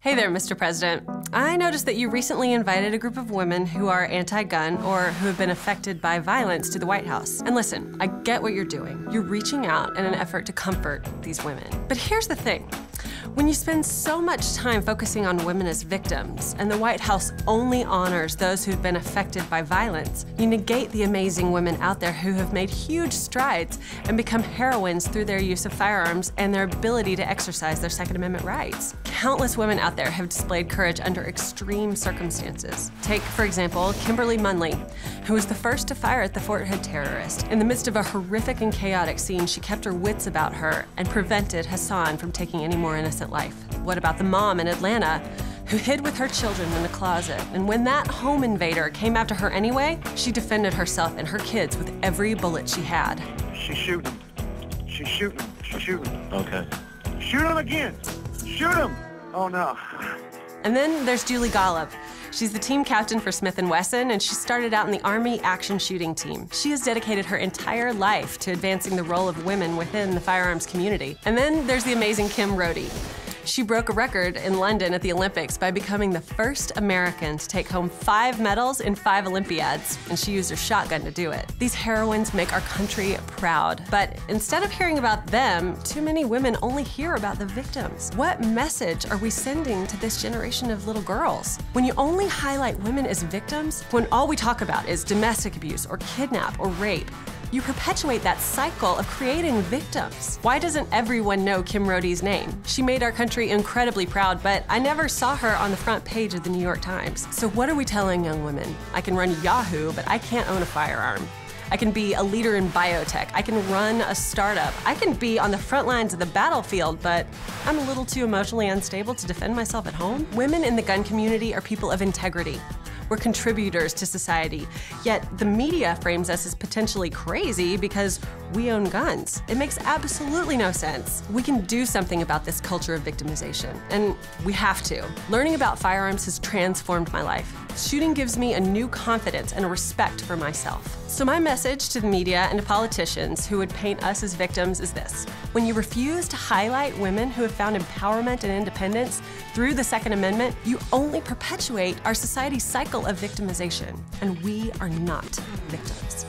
Hey there, Mr. President. I noticed that you recently invited a group of women who are anti-gun or who have been affected by violence to the White House. And listen, I get what you're doing. You're reaching out in an effort to comfort these women. But here's the thing. When you spend so much time focusing on women as victims, and the White House only honors those who've been affected by violence, you negate the amazing women out there who have made huge strides and become heroines through their use of firearms and their ability to exercise their Second Amendment rights. Countless women out there have displayed courage under extreme circumstances. Take, for example, Kimberly Munley, who was the first to fire at the Fort Hood terrorist. In the midst of a horrific and chaotic scene, she kept her wits about her and prevented Hassan from taking any more innocent life. What about the mom in Atlanta who hid with her children in the closet? And when that home invader came after her anyway, she defended herself and her kids with every bullet she had. She's shooting him. She's shooting him. She's shooting him. Okay. Shoot him again. Shoot him. Oh, no. And then there's Julie Golub. She's the team captain for Smith & Wesson, and she started out in the Army Action Shooting Team. She has dedicated her entire life to advancing the role of women within the firearms community. And then there's the amazing Kim Rhode. She broke a record in London at the Olympics by becoming the first American to take home 5 medals in 5 Olympiads, and she used her shotgun to do it. These heroines make our country proud, but instead of hearing about them, too many women only hear about the victims. What message are we sending to this generation of little girls? When you only highlight women as victims, when all we talk about is domestic abuse or kidnap or rape, you perpetuate that cycle of creating victims. Why doesn't everyone know Kim Rhode's name? She made our country incredibly proud, but I never saw her on the front page of the New York Times. So what are we telling young women? I can run Yahoo, but I can't own a firearm. I can be a leader in biotech. I can run a startup. I can be on the front lines of the battlefield, but I'm a little too emotionally unstable to defend myself at home. Women in the gun community are people of integrity. We're contributors to society, yet the media frames us as potentially crazy because we own guns. It makes absolutely no sense. We can do something about this culture of victimization, and we have to. Learning about firearms has transformed my life. Shooting gives me a new confidence and a respect for myself. So my message to the media and to politicians who would paint us as victims is this: when you refuse to highlight women who have found empowerment and independence through the Second Amendment, you only perpetuate our society's cycle of victimization, and we are not victims.